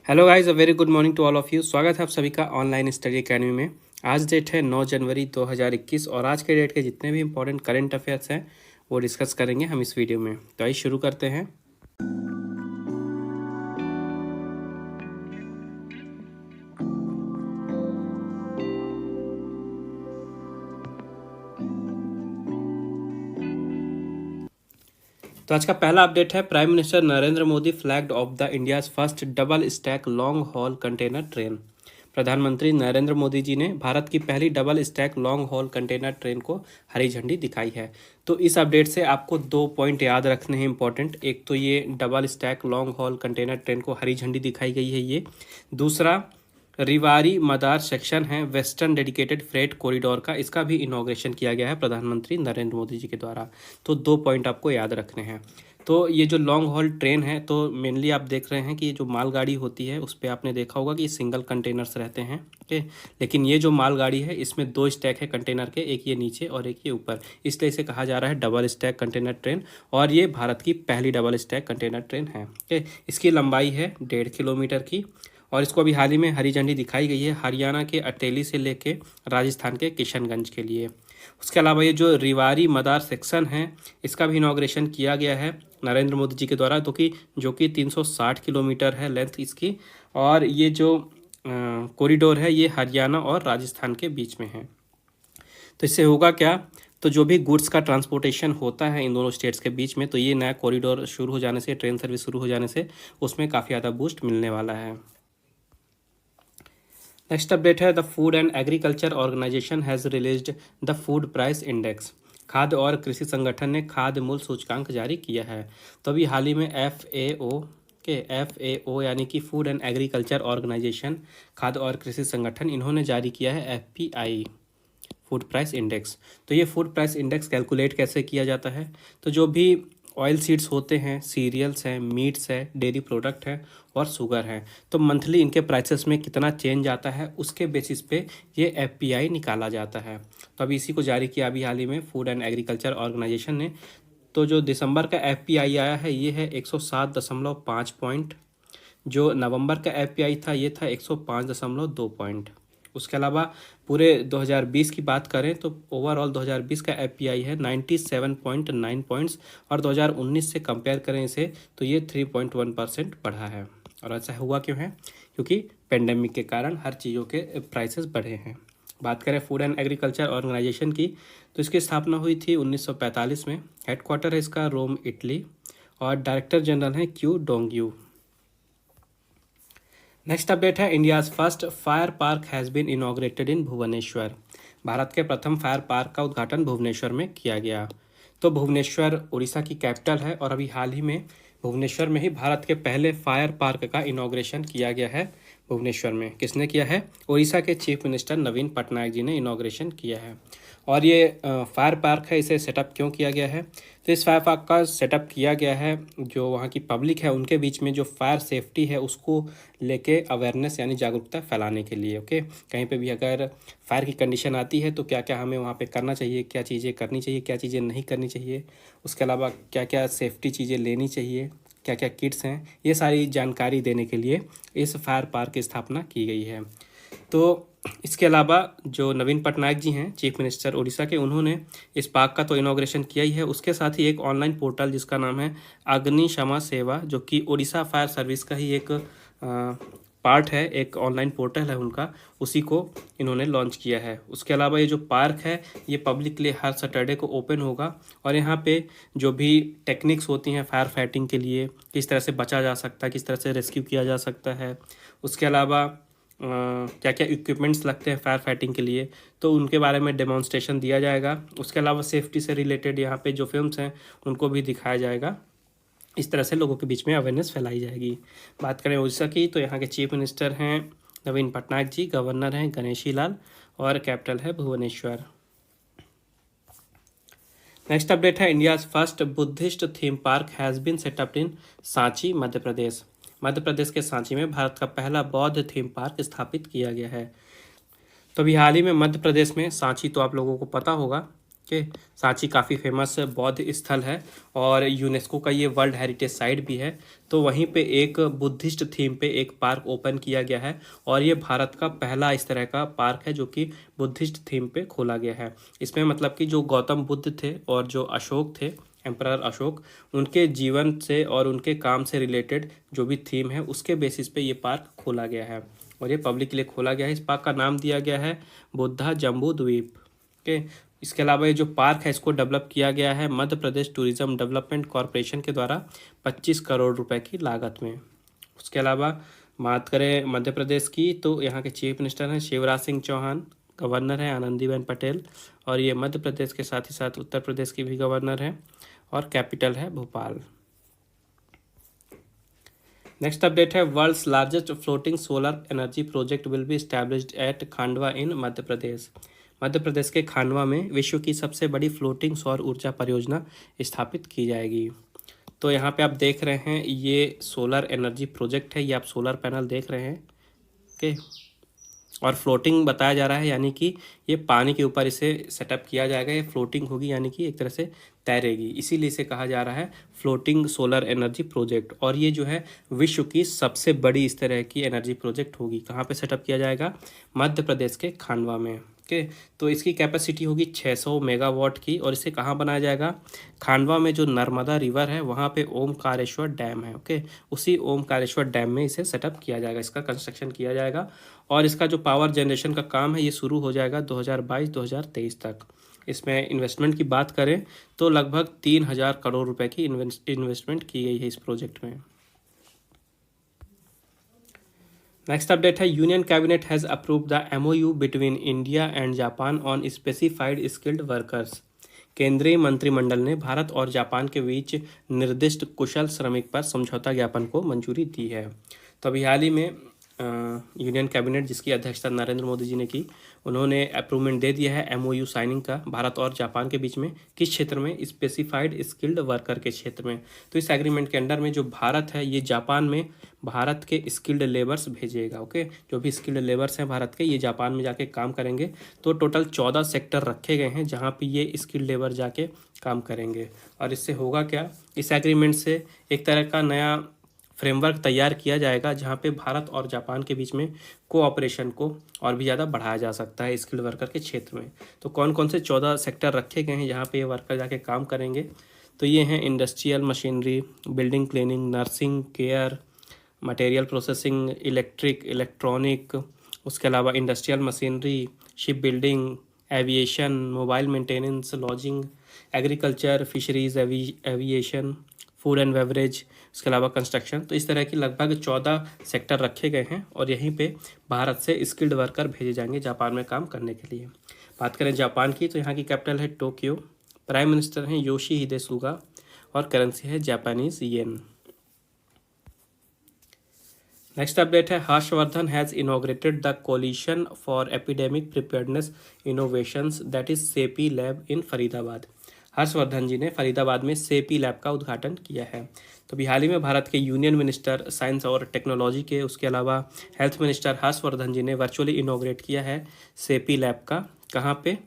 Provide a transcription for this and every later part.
Hello guys, a very good morning to all of you. स्वागत है आप सभी का ऑनलाइन स्टडी एकेडमी में। आज डेट है 9 जनवरी 2021 और आज के डेट के जितने भी इंपॉर्टेंट करंट अफेयर्स हैं वो डिस्कस करेंगे हम इस वीडियो में। तो आइए शुरू करते हैं। तो आज का पहला अपडेट है, prime minister Narendra Modi flagged of the India's first double stack long haul container train. प्रधानमंत्री नरेंद्र मोदी जी ने भारत की पहली double stack long haul container train को हरी झंडी दिखाई है। तो इस अपडेट से आपको 2 पॉइंट याद रखने हैं इंपॉर्टेंट। एक तो ये double stack long haul container train को हरी झंडी दिखाई गई है ये। दूसरा, रिवारी मदार सेक्शन है वेस्टर्न डेडिकेटेड फ्रेट कॉरिडोर का, इसका भी इनॉग्रेशन किया गया है प्रधानमंत्री नरेंद्र मोदी जी के द्वारा। तो 2 पॉइंट आपको याद रखने हैं। तो ये जो लॉन्ग हॉल ट्रेन है तो मेनली आप देख रहे हैं कि ये जो मालगाड़ी होती है उस पर आपने देखा होगा कि सिंगल कंटेनर्स रहते हैं, ओके। लेकिन ये जो मालगाड़ी है इसमें 2 स्टैक है कंटेनर के, एक ये नीचे और एक ये ऊपर, इसलिए इसे कहा जा रहा है डबल स्टैक कंटेनर ट्रेन। और ये भारत की पहली डबल स्टैक कंटेनर ट्रेन है, ओके। इसकी लंबाई है 1.5 किलोमीटर की और इसको अभी हाल ही में हरी झंडी दिखाई गई है हरियाणा के अटेली से लेके राजस्थान के किशनगंज के लिए। उसके अलावा ये जो रिवारी मदार सेक्शन है इसका भी इनॉग्रेशन किया गया है नरेंद्र मोदी जी के द्वारा, तो कि जो कि 360 किलोमीटर है लेंथ इसकी। और ये जो कॉरिडोर है ये हरियाणा और राजस्थान के बीच में है। तो इससे होगा क्या, तो जो भी गुड्स का ट्रांसपोर्टेशन होता है इन दोनों स्टेट्स के बीच में, तो ये नया कॉरिडोर शुरू हो जाने से, ट्रेन सर्विस शुरू हो जाने से उसमें काफ़ी ज़्यादा बूस्ट मिलने वाला है। नेक्स्ट अपडेट है, the food and agriculture organization has released the food price index. खाद्य और कृषि संगठन ने खाद्य मूल्य सूचकांक जारी किया है। तो अभी हाल ही में FAO यानी कि फूड एंड एग्रीकल्चर ऑर्गेनाइजेशन, खाद्य और कृषि संगठन, इन्होंने जारी किया है FPI फूड प्राइस इंडेक्स। तो ये फूड प्राइस इंडेक्स कैलकुलेट कैसे किया जाता है, तो जो भी ऑयल सीड्स होते हैं, सीरियल्स हैं, मीट्स है, डेयरी प्रोडक्ट है और शुगर है, तो मंथली इनके प्राइसेस में कितना चेंज आता है उसके बेसिस पे ये FPI निकाला जाता है। तो अभी इसी को जारी किया अभी हाल ही में फूड एंड एग्रीकल्चर ऑर्गेनाइजेशन ने। तो जो दिसंबर का FPI आया है ये है 107.5 पॉइंट। जो नवंबर का FPI था ये था 105.2 पॉइंट। उसके अलावा पूरे 2020 की बात करें तो ओवरऑल 2020 का FPI है 97.9 पॉइंट्स और 2019 से कंपेयर करें इसे तो ये 3.1% बढ़ा है। और ऐसा हुआ क्यों है, क्योंकि पेंडेमिक के कारण हर चीज़ों के प्राइसेस बढ़े हैं। बात करें फूड एंड एग्रीकल्चर ऑर्गेनाइजेशन की, तो इसकी स्थापना हुई थी 1945 में। हेडक्वार्टर है इसका रोम, इटली और डायरेक्टर जनरल हैं क्यू डोंगयू। नेक्स्ट अपडेट है, India's first fire park has been inaugurated in Bhubaneswar. Bharat के प्रथम फायर पार्क का उद्घाटन भुवनेश्वर में किया गया। तो भुवनेश्वर उड़ीसा की कैपिटल है और अभी हाल ही में भुवनेश्वर में ही भारत के पहले फायर पार्क का इनॉग्रेशन किया गया है। भुवनेश्वर में किसने किया है, उड़ीसा के चीफ मिनिस्टर नवीन पटनायक जी ने इनॉग्रेशन किया है। और ये फायर पार्क है, इसे सेटअप क्यों किया गया है, तो इस फायर पार्क का सेटअप किया गया है जो वहाँ की पब्लिक है उनके बीच में जो फायर सेफ्टी है उसको लेके अवेयरनेस यानी जागरूकता फैलाने के लिए, ओके। कहीं पे भी अगर फायर की कंडीशन आती है तो क्या क्या हमें वहाँ पे करना चाहिए, क्या चीज़ें करनी चाहिए, क्या चीज़ें नहीं करनी चाहिए, उसके अलावा क्या क्या सेफ्टी चीज़ें लेनी चाहिए, क्या क्या किट्स हैं, ये सारी जानकारी देने के लिए इस फायर पार्क की स्थापना की गई है। तो इसके अलावा जो नवीन पटनायक जी हैं चीफ मिनिस्टर उड़ीसा के, उन्होंने इस पार्क का तो इनॉग्रेशन किया ही है, उसके साथ ही एक ऑनलाइन पोर्टल जिसका नाम है अग्निशमन सेवा, जो कि उड़ीसा फायर सर्विस का ही एक पार्ट है, एक ऑनलाइन पोर्टल है उनका, उसी को इन्होंने लॉन्च किया है। उसके अलावा ये जो पार्क है ये पब्लिक के लिए हर सैटरडे को ओपन होगा और यहाँ पे जो भी टेक्निक्स होती हैं फायर फाइटिंग के लिए, किस तरह से बचा जा सकता है, किस तरह से रेस्क्यू किया जा सकता है, उसके अलावा क्या क्या इक्विपमेंट्स लगते हैं फायर फाइटिंग के लिए, तो उनके बारे में डेमोन्स्ट्रेशन दिया जाएगा। उसके अलावा सेफ्टी से रिलेटेड यहाँ पे जो फिल्म्स हैं उनको भी दिखाया जाएगा। इस तरह से लोगों के बीच में अवेयरनेस फैलाई जाएगी। बात करें उड़ीसा की, तो यहाँ के चीफ मिनिस्टर हैं नवीन पटनायक जी, गवर्नर हैं गणेशी लाल और कैपिटल है भुवनेश्वर। नेक्स्ट अपडेट है, India's first Buddhist theme park has been set up in Sanchi, Madhya Pradesh. Madhya Pradesh के सांची में भारत का पहला बौद्ध थीम पार्क स्थापित किया गया है। तो अभी हाल ही में मध्य प्रदेश में सांची, तो आप लोगों को पता होगा के सांची काफ़ी फेमस बौद्ध स्थल है और यूनेस्को का ये वर्ल्ड हेरिटेज साइट भी है। तो वहीं पे एक बुद्धिस्ट थीम पे एक पार्क ओपन किया गया है और ये भारत का पहला इस तरह का पार्क है जो कि बुद्धिस्ट थीम पे खोला गया है। इसमें मतलब कि जो गौतम बुद्ध थे और जो अशोक थे, एम्परर अशोक, उनके जीवन से और उनके काम से रिलेटेड जो भी थीम है उसके बेसिस पे ये पार्क खोला गया है और ये पब्लिक के लिए खोला गया है। इस पार्क का नाम दिया गया है बुद्धा जम्बू द्वीप के। इसके अलावा ये जो पार्क है इसको डेवलप किया गया है Madhya Pradesh tourism development corporation के द्वारा 25 करोड़ रुपए की लागत में। उसके अलावा बात करें मध्य प्रदेश की तो यहाँ के चीफ मिनिस्टर हैं शिवराज सिंह चौहान, गवर्नर है आनंदीबेन पटेल और ये मध्य प्रदेश के साथ ही साथ उत्तर प्रदेश की भी गवर्नर है और कैपिटल है भोपाल। नेक्स्ट अपडेट है world's largest floating solar energy project will be established at Khandwa in Madhya Pradesh. Madhya Pradesh के खांडवा में विश्व की सबसे बड़ी फ्लोटिंग सौर ऊर्जा परियोजना स्थापित की जाएगी। तो यहाँ पे आप देख रहे हैं ये सोलर एनर्जी प्रोजेक्ट है, ये आप सोलर पैनल देख रहे हैं ओके, और फ्लोटिंग बताया जा रहा है यानी कि ये पानी के ऊपर इसे सेटअप किया जाएगा, ये फ्लोटिंग होगी यानी कि एक तरह से तैरेगी, इसीलिए इसे कहा जा रहा है फ्लोटिंग सोलर एनर्जी प्रोजेक्ट। और ये जो है विश्व की सबसे बड़ी इस तरह की एनर्जी प्रोजेक्ट होगी। कहाँ पे सेटअप किया जाएगा? मध्य प्रदेश के खांडवा में ओके। तो इसकी कैपेसिटी होगी 600 मेगावाट की और इसे कहाँ बनाया जाएगा? खांडवा में जो नर्मदा रिवर है वहाँ पे ओमकारेश्वर डैम है ओके, उसी ओमकारेश्वर डैम में इसे सेटअप किया जाएगा, इसका कंस्ट्रक्शन किया जाएगा और इसका जो पावर जनरेशन का काम है ये शुरू हो जाएगा 2022-2023 तक। इसमें इन्वेस्टमेंट की बात करें तो लगभग 3000 करोड़ रुपए की इन्वेस्टमेंट की गई है इस प्रोजेक्ट में। नेक्स्ट अपडेट है union cabinet has approved the MOU between India and Japan on specified skilled workers. केंद्रीय मंत्रिमंडल ने भारत और जापान के बीच निर्दिष्ट कुशल श्रमिक पर समझौता ज्ञापन को मंजूरी दी है। तो अभी हाल ही में यूनियन कैबिनेट जिसकी अध्यक्षता नरेंद्र मोदी जी ने की, उन्होंने अप्रूवमेंट दे दिया है एमओयू साइनिंग का भारत और जापान के बीच में। किस क्षेत्र में? स्पेसिफाइड स्किल्ड वर्कर के क्षेत्र में। तो इस एग्रीमेंट के अंडर में जो भारत है ये जापान में भारत के स्किल्ड लेबर्स भेजेगा ओके। जो भी स्किल्ड लेबर्स हैं भारत के ये जापान में जाके काम करेंगे। तो टोटल 14 सेक्टर रखे गए हैं जहाँ पे ये स्किल्ड लेबर जाके काम करेंगे। और इससे होगा क्या? इस एग्रीमेंट से एक तरह का नया फ्रेमवर्क तैयार किया जाएगा जहाँ पे भारत और जापान के बीच में कोऑपरेशन को और भी ज़्यादा बढ़ाया जा सकता है स्किल्ड वर्कर के क्षेत्र में। तो कौन कौन से 14 सेक्टर रखे गए हैं जहाँ पे ये वर्कर जाके काम करेंगे? तो ये हैं industrial machinery, building cleaning, nursing care, material processing, electric electronic, उसके अलावा industrial machinery, ship building, aviation, mobile maintenance, lodging, agriculture, fisheries, aviation, food and beverage, उसके अलावा कंस्ट्रक्शन। तो इस तरह की लगभग 14 सेक्टर रखे गए हैं और यहीं पे भारत से स्किल्ड वर्कर भेजे जाएंगे जापान में काम करने के लिए। बात करें जापान की तो यहाँ की कैपिटल है टोक्यो, प्राइम मिनिस्टर हैं योशिहिदे सुगा और करेंसी है जापानीज येन। नेक्स्ट अपडेट है Harshvardhan has inaugurated the coalition for epidemic preparedness innovations that is CEPI lab in Faridabad. Harshvardhan ji ने फरीदाबाद में सेपी लैब का उद्घाटन किया है। तो अभी हाल ही में भारत के यूनियन मिनिस्टर साइंस और टेक्नोलॉजी के, उसके अलावा हेल्थ मिनिस्टर हर्षवर्धन जी ने वर्चुअली इनॉग्रेट किया है सेपी लैब का। कहाँ पे?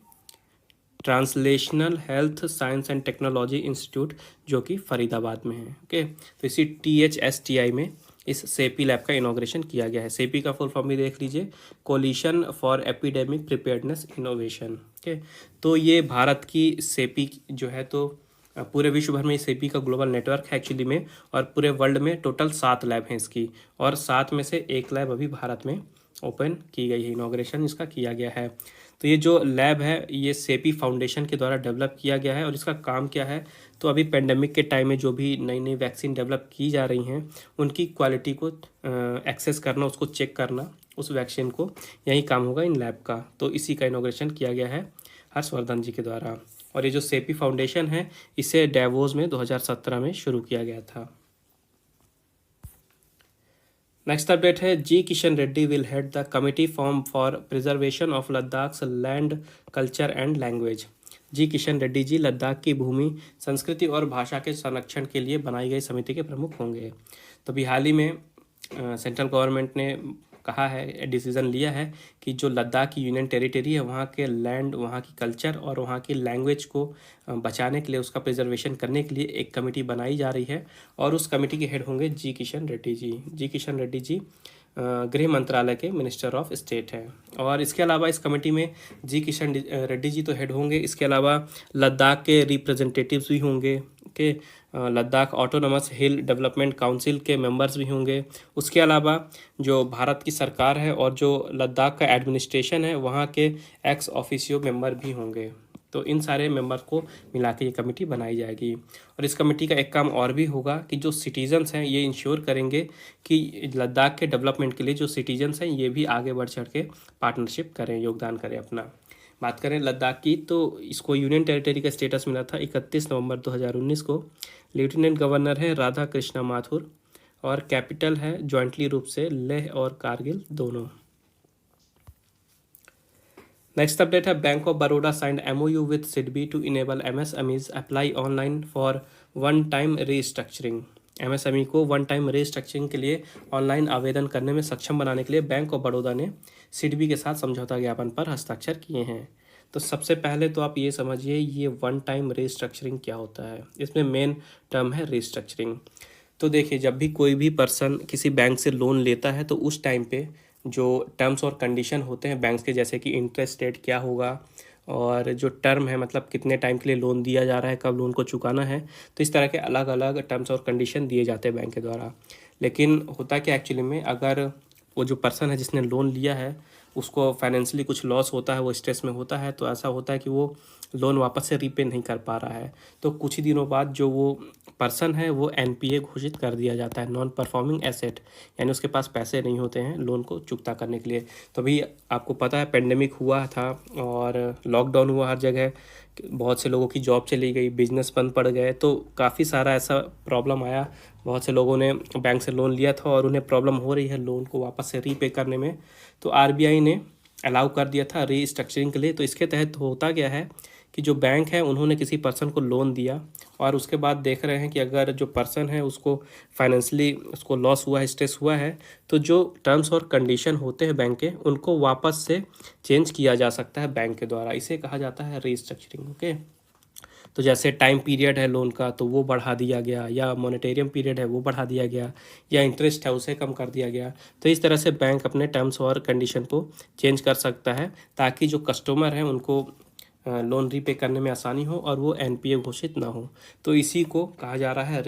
Translational health science and technology institute जो कि फरीदाबाद में है ओके। तो इसी THSTI में इस सेपी लैब का इनॉग्रेशन किया गया है। सेपी का फुल फॉर्म भी देख लीजिए, coalition for epidemic preparedness innovation okay. तो ये भारत की सेपी जो है तो पूरे विश्व भर में सेपी का ग्लोबल नेटवर्क है एक्चुअली में, और पूरे वर्ल्ड में टोटल 7 लैब हैं इसकी, और 7 में से एक लैब अभी भारत में ओपन की गई है, इनॉग्रेशन इसका किया गया है। तो ये जो लैब है ये सेपी फाउंडेशन के द्वारा डेवलप किया गया है और इसका काम क्या है? तो अभी पेंडेमिक के टाइम में जो भी नई नई वैक्सीन डेवलप की जा रही हैं उनकी क्वालिटी को एक्सेस करना, उसको चेक करना, उस वैक्सीन को, यही काम होगा इन लैब का। तो इसी का इनॉग्रेशन किया गया है हर्षवर्धन जी के द्वारा। और ये जो सेपी फाउंडेशन है इसे डेवोस में 2017 में शुरू किया गया था। नेक्स्ट अपडेट है G Kishan Reddy will head the committee form for preservation of Ladakh's land culture and language. G Kishan Reddy ji Ladakh की भूमि, संस्कृति और भाषा के संरक्षण के लिए बनाई गई समिति के प्रमुख होंगे। तो अभी हाल ही में सेंट्रल गवर्नमेंट ने कहा है, डिसीज़न लिया है कि जो लद्दाख की यूनियन टेरिटरी है वहाँ के लैंड, वहाँ की कल्चर और वहाँ की लैंग्वेज को बचाने के लिए, उसका प्रिजर्वेशन करने के लिए एक कमेटी बनाई जा रही है और उस कमेटी के हेड होंगे जी किशन रेड्डी जी। जी किशन रेड्डी जी गृह मंत्रालय के मिनिस्टर ऑफ स्टेट हैं। और इसके अलावा इस कमेटी में जी किशन रेड्डी जी तो हेड होंगे, इसके अलावा लद्दाख के रिप्रेजेंटेटिव्स भी होंगे के लद्दाख ऑटोनमस हिल डेवलपमेंट काउंसिल के मेंबर्स भी होंगे। उसके अलावा जो भारत की सरकार है और जो लद्दाख का एडमिनिस्ट्रेशन है वहाँ के एक्स ऑफिशियो मेंबर भी होंगे। तो इन सारे मेंबर को मिला के ये कमेटी बनाई जाएगी। और इस कमेटी का एक काम और भी होगा कि जो सिटीजन्स हैं ये इंश्योर करेंगे कि लद्दाख के डेवलपमेंट के लिए जो सिटीजन्स हैं ये भी आगे बढ़ चढ़ के पार्टनरशिप करें, योगदान करें अपना। बात करें लद्दाख की तो इसको यूनियन टेरिटरी का स्टेटस मिला था 31 नवंबर 2019 को। लेफ्टिनेंट गवर्नर है राधा कृष्णा माथुर और कैपिटल है जॉइंटली रूप से लेह और कारगिल दोनों। नेक्स्ट अपडेट है, Bank of Baroda signed MOU with SIDBI to enable MSMEs apply online for one time restructuring. MSME को वन टाइम रीस्ट्रक्चरिंग के लिए ऑनलाइन आवेदन करने में सक्षम बनाने के लिए बैंक ऑफ बड़ौदा ने सिडबी के साथ समझौता ज्ञापन पर हस्ताक्षर किए हैं। तो सबसे पहले तो आप ये समझिए ये वन टाइम रीस्ट्रक्चरिंग क्या होता है। इसमें मेन टर्म है रीस्ट्रक्चरिंग। तो देखिए, जब भी कोई भी पर्सन किसी बैंक से लोन लेता है तो उस टाइम पे जो टर्म्स और कंडीशन होते हैं बैंक्स के, जैसे कि इंटरेस्ट रेट क्या होगा और जो टर्म है मतलब कितने टाइम के लिए लोन दिया जा रहा है, कब लोन को चुकाना है, तो इस तरह के अलग अलग टर्म्स और कंडीशन दिए जाते हैं बैंक के द्वारा। लेकिन होता क्या एक्चुअली में, अगर वो जो पर्सन है जिसने लोन लिया है उसको फाइनेंशियली कुछ लॉस होता है, वो स्ट्रेस में होता है, तो ऐसा होता है कि वो लोन वापस से रीपे नहीं कर पा रहा है, तो कुछ ही दिनों बाद जो वो पर्सन है वो NPA घोषित कर दिया जाता है, नॉन परफॉर्मिंग एसेट, यानी उसके पास पैसे नहीं होते हैं लोन को चुकता करने के लिए। तो अभी आपको पता है पेंडेमिक हुआ था और लॉकडाउन हुआ हर जगह, बहुत से लोगों की जॉब चली गई, बिजनेस बंद पड़ गए, तो काफ़ी सारा ऐसा प्रॉब्लम आया। बहुत से लोगों ने बैंक से लोन लिया था और उन्हें प्रॉब्लम हो रही है लोन को वापस से रीपे करने में, तो RBI ने अलाउ कर दिया था रीस्ट्रक्चरिंग के लिए। तो इसके तहत होता क्या है कि जो बैंक है उन्होंने किसी पर्सन को लोन दिया और उसके बाद देख रहे हैं कि अगर जो पर्सन है उसको फाइनेंशियली उसको लॉस हुआ है, स्ट्रेस हुआ है, तो जो टर्म्स और कंडीशन होते हैं बैंक के उनको वापस से चेंज किया जा सकता है बैंक के द्वारा। इसे कहा जाता है रीस्ट्रक्चरिंग। ओके, तो जैसे टाइम पीरियड है लोन का तो वो बढ़ा दिया गया, या मॉनेटेरियम पीरियड है वो बढ़ा दिया गया, या इंटरेस्ट है उसे कम कर दिया गया। तो इस तरह से बैंक अपने टर्म्स और कंडीशन को चेंज कर सकता है ताकि जो कस्टमर हैं उनको लोन रीपे करने में आसानी हो और वो NPA घोषित ना हो। तो इसी को कहा जा रहा है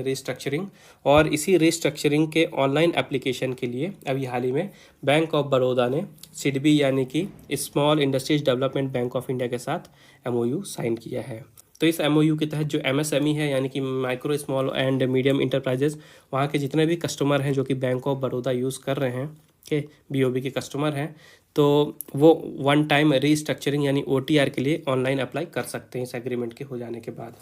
रीस्ट्रक्चरिंग। और इसी रीस्ट्रक्चरिंग के ऑनलाइन एप्लीकेशन के लिए अभी हाल ही में बैंक ऑफ बड़ौदा ने सिडबी यानी कि small industries development bank of India के साथ MOU साइन किया है। तो इस MOU के तहत जो MSME है यानी कि micro small and medium enterprises, वहाँ के जितने भी कस्टमर हैं जो कि बैंक ऑफ बड़ौदा यूज़ कर रहे हैं के BOB के कस्टमर हैं, तो वो वन टाइम रीस्ट्रक्चरिंग यानी OTR के लिए ऑनलाइन अप्लाई कर सकते हैं इस एग्रीमेंट के हो जाने के बाद।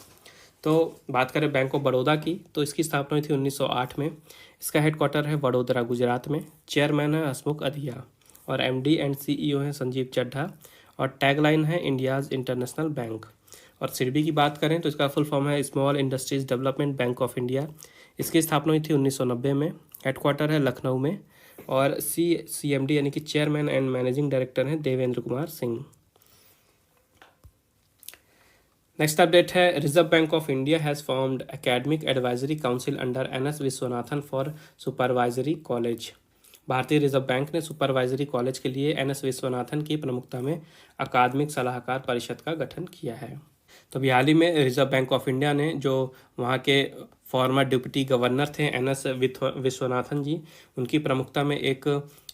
तो बात करें बैंक ऑफ बड़ौदा की तो इसकी स्थापना हुई थी 1908 में। इसका हेडक्वार्टर है वडोदरा गुजरात में। चेयरमैन है हसमुख अधिया और MD एंड CEO हैं संजीव चड्ढा और टैगलाइन है इंडियाज़ इंटरनेशनल बैंक। और सिडबी की बात करें तो इसका फुल फॉर्म है small industries development bank of India. इसकी स्थापना हुई थी 1990 में। हेडक्वार्टर है लखनऊ में और CMD यानी कि चेयरमैन एंड मैनेजिंग डायरेक्टर हैं देवेंद्र कुमार सिंह। नेक्स्ट अपडेट है, Reserve Bank of India has formed academic advisory council under NS Viswanathan for supervisory college. भारतीय रिजर्व बैंक ने सुपरवाइजरी कॉलेज के लिए NS विश्वनाथन की प्रमुखता में अकादमिक सलाहकार परिषद का गठन किया है। तो अभी हाल ही में रिजर्व बैंक ऑफ इंडिया ने जो वहाँ के फॉर्मर डिप्टी गवर्नर थे NS विश्वनाथन जी, उनकी प्रमुखता में एक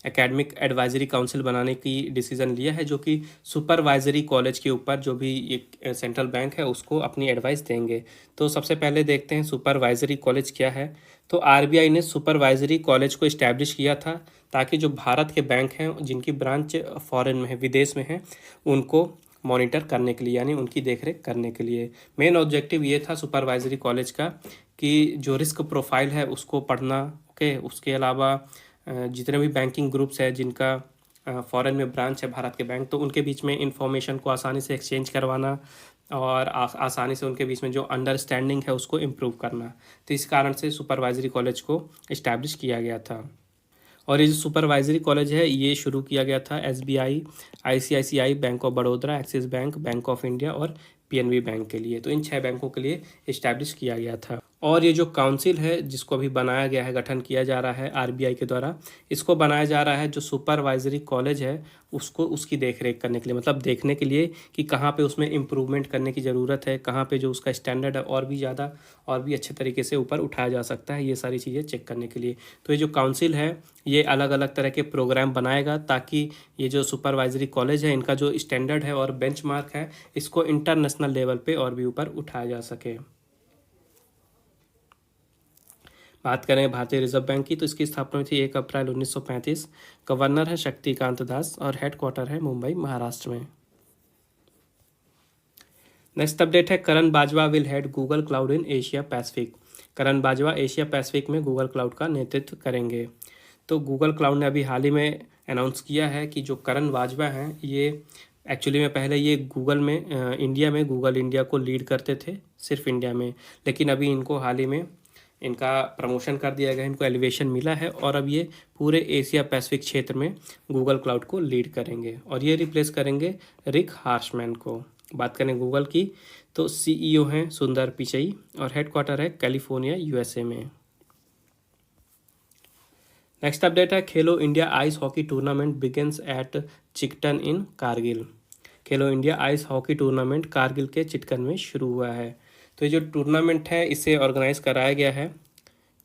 एकेडमिक एडवाइजरी काउंसिल बनाने की डिसीज़न लिया है जो कि सुपरवाइजरी कॉलेज के ऊपर जो भी एक सेंट्रल बैंक है उसको अपनी एडवाइस देंगे। तो सबसे पहले देखते हैं सुपरवाइजरी कॉलेज क्या है। तो RBI ने सुपरवाइजरी कॉलेज को इस्टेब्लिश किया था ताकि जो भारत के बैंक हैं जिनकी ब्रांच फॉरेन में है, विदेश में है, उनको मॉनिटर करने के लिए यानी उनकी देखरेख करने के लिए। मेन ऑब्जेक्टिव ये था सुपरवाइजरी कॉलेज का कि जो रिस्क प्रोफाइल है उसको पढ़ना। ओके, उसके अलावा जितने भी बैंकिंग ग्रुप्स है जिनका फॉरेन में ब्रांच है भारत के बैंक, तो उनके बीच में इंफॉर्मेशन को आसानी से एक्सचेंज करवाना और आसानी से उनके बीच में जो अंडरस्टैंडिंग है उसको इम्प्रूव करना। तो इस कारण से सुपरवाइजरी कॉलेज को इस्टेब्लिश किया गया था। और ये जो सुपरवाइजरी कॉलेज है ये शुरू किया गया था SBI, ICICI, bank of Baroda, axis bank, bank of India और पीएनबी बैंक के लिए। तो इन 6 बैंकों के लिए इस्टेब्लिश किया गया था। और ये जो काउंसिल है जिसको अभी बनाया गया है, गठन किया जा रहा है आरबीआई के द्वारा, इसको बनाया जा रहा है जो सुपरवाइजरी कॉलेज है उसको, उसकी देखरेख करने के लिए, मतलब देखने के लिए कि कहाँ पे उसमें इम्प्रूवमेंट करने की ज़रूरत है, कहाँ पे जो उसका स्टैंडर्ड है और भी ज़्यादा और भी अच्छे तरीके से ऊपर उठाया जा सकता है, ये सारी चीज़ें चेक करने के लिए। तो ये जो काउंसिल है ये अलग अलग तरह के प्रोग्राम बनाएगा ताकि ये जो सुपरवाइजरी कॉलेज है इनका जो स्टैंडर्ड है और बेंचमार्क है इसको इंटरनेशनल लेवल पे और भी ऊपर उठाया जा सके। बात करें भारतीय रिजर्व बैंक की तो इसकी स्थापना हुई थी 1 अप्रैल 1935। गवर्नर है शक्तिकांत दास और हेडक्वार्टर है मुंबई, महाराष्ट्र में। नेक्स्ट अपडेट है Karan Bajwa will head Google Cloud in Asia Pacific. Karan Bajwa Asia Pacific में गूगल क्लाउड का नेतृत्व करेंगे। तो गूगल क्लाउड ने अभी हाल ही में अनाउंस किया है कि जो करण बाजवा हैं ये एक्चुअली में पहले ये गूगल में इंडिया में गूगल इंडिया को लीड करते थे, सिर्फ इंडिया में, लेकिन अभी इनको हाल ही में इनका प्रमोशन कर दिया गया, इनको एलिवेशन मिला है और अब ये पूरे एशिया पैसिफिक क्षेत्र में गूगल क्लाउड को लीड करेंगे और ये रिप्लेस करेंगे रिक हार्शमैन को। बात करें गूगल की तो सीईओ हैं सुंदर पिचई और हेडक्वार्टर है कैलिफोर्निया, यूएसए में। नेक्स्ट अपडेट है Khelo India ice hockey tournament begins at Chiktan in Kargil. Khelo India ice hockey tournament Kargil के चिटकन में शुरू हुआ है। तो ये जो टूर्नामेंट है इसे ऑर्गेनाइज कराया गया है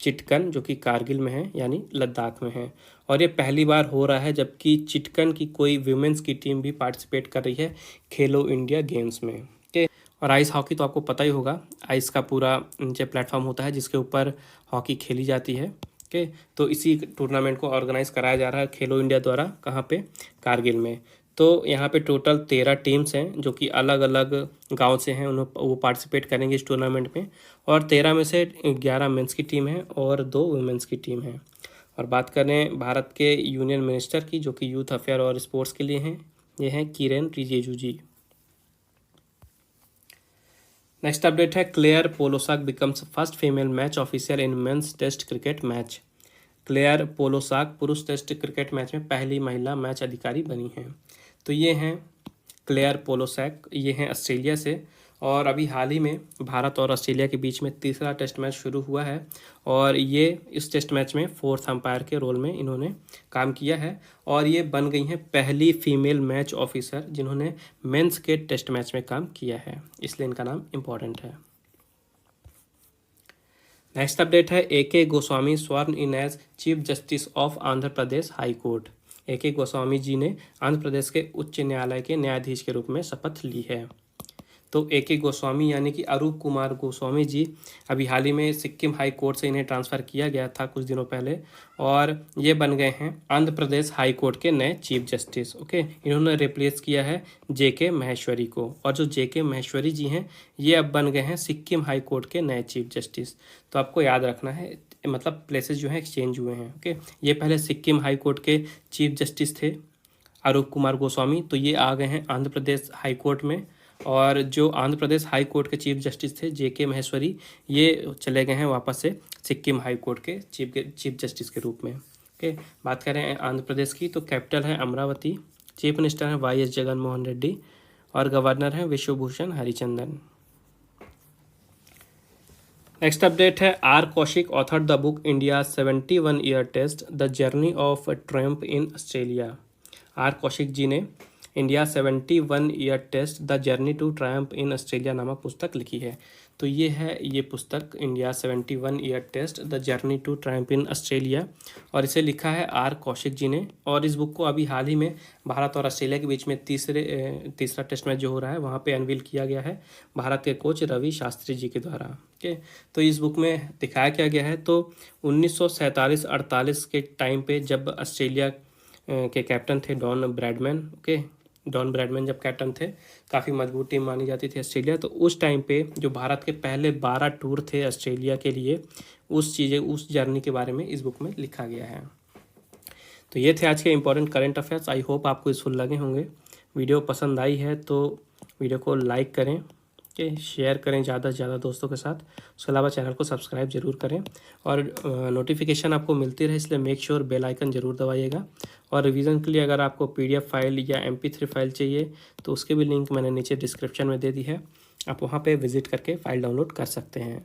चिटकन, जो कि कारगिल में है यानी लद्दाख में है, और ये पहली बार हो रहा है जबकि चिटकन की कोई वुमेन्स की टीम भी पार्टिसिपेट कर रही है खेलो इंडिया गेम्स में। ओके, और आइस हॉकी तो आपको पता ही होगा, आइस का पूरा नीचे प्लेटफॉर्म होता है जिसके ऊपर हॉकी खेली जाती है। ओके, तो इसी टूर्नामेंट को ऑर्गेनाइज कराया जा रहा है खेलो इंडिया द्वारा, कहाँ पे, कारगिल में। तो यहाँ पे टोटल 13 टीम्स हैं जो कि अलग अलग गांव से हैं, वो पार्टिसिपेट करेंगे इस टूर्नामेंट में, और 13 में से 11 मेंस की टीम है और 2 वुमेन्स की टीम है। और बात करें भारत के यूनियन मिनिस्टर की जो कि यूथ अफेयर और स्पोर्ट्स के लिए हैं, ये हैं किरेन रिजिजू जी। नेक्स्ट अपडेट है Claire Polosak becomes first female match official in men's test cricket match. Claire Polosak पुरुष टेस्ट क्रिकेट मैच में पहली महिला मैच अधिकारी बनी हैं। तो ये हैं क्लेयर पोलोसैक, ये हैं ऑस्ट्रेलिया से, और अभी हाल ही में भारत और ऑस्ट्रेलिया के बीच में तीसरा टेस्ट मैच शुरू हुआ है और ये इस टेस्ट मैच में 4th अंपायर के रोल में इन्होंने काम किया है और ये बन गई हैं पहली फीमेल मैच ऑफिसर जिन्होंने मेंस के टेस्ट मैच में काम किया है, इसलिए इनका नाम इम्पॉर्टेंट है। नेक्स्ट अपडेट है AK Goswami sworn in as chief justice of Andhra Pradesh high court. AK Goswami ji ने आंध्र प्रदेश के उच्च न्यायालय के न्यायाधीश के रूप में शपथ ली है। तो AK गोस्वामी यानी कि अरूप कुमार गोस्वामी जी अभी हाल ही में सिक्किम हाई कोर्ट से इन्हें ट्रांसफ़र किया गया था कुछ दिनों पहले और ये बन गए हैं आंध्र प्रदेश हाई कोर्ट के नए चीफ जस्टिस। ओके, इन्होंने रिप्लेस किया है JK महेश्वरी को, और जो JK महेश्वरी जी हैं ये अब बन गए हैं सिक्किम हाई कोर्ट के नए चीफ जस्टिस। तो आपको याद रखना है, मतलब प्लेसेस जो हैं एक्सचेंज हुए हैं। ओके, ये पहले सिक्किम हाई कोर्ट के चीफ जस्टिस थे अरूप कुमार गोस्वामी, तो ये आ गए हैं आंध्र प्रदेश हाई कोर्ट में, और जो आंध्र प्रदेश हाई कोर्ट के चीफ जस्टिस थे JK महेश्वरी, ये चले गए हैं वापस से सिक्किम हाई कोर्ट के चीफ जस्टिस के रूप में। ओके, बात करें आंध्र प्रदेश की तो कैपिटल है अमरावती, चीफ मिनिस्टर हैं YS जगनमोहन रेड्डी और गवर्नर हैं विश्वभूषण हरिचंदन। नेक्स्ट अपडेट है R Kaushik author the book India 71 year test the journey of triumph in Australia. R Kaushik ji ने India 71 year test the journey to triumph in Australia नामक पुस्तक लिखी है। तो ये है ये पुस्तक India 71 year test the journey to triumph in Australia, और इसे लिखा है R कौशिक जी ने। और इस बुक को अभी हाल ही में भारत और ऑस्ट्रेलिया के बीच में तीसरा टेस्ट मैच जो हो रहा है वहाँ पे अनवील किया गया है भारत के कोच रवि शास्त्री जी के द्वारा। ओके, तो इस बुक में दिखाया क्या गया है, तो 1947-48 के टाइम पे जब ऑस्ट्रेलिया के कैप्टन थे Don Bradman. Okay, Don Bradman जब कैप्टन थे, काफ़ी मजबूत टीम मानी जाती थी ऑस्ट्रेलिया, तो उस टाइम पे जो भारत के पहले 12 टूर थे ऑस्ट्रेलिया के लिए, उस जर्नी के बारे में इस बुक में लिखा गया है। तो ये थे आज के important current affairs. I hope आपको यूजफुल लगे होंगे। वीडियो पसंद आई है तो वीडियो को लाइक करें, ओके, शेयर करें ज़्यादा से ज़्यादा दोस्तों के साथ। उसके अलावा चैनल को सब्सक्राइब ज़रूर करें और नोटिफिकेशन आपको मिलती रहे, इसलिए मेक श्योर बेल आइकन ज़रूर दबाइएगा। और रिवीजन के लिए अगर आपको PDF फाइल या MP3 फाइल चाहिए तो उसके भी लिंक मैंने नीचे डिस्क्रिप्शन में दे दी है, आप वहाँ पे विज़िट करके फ़ाइल डाउनलोड कर सकते हैं।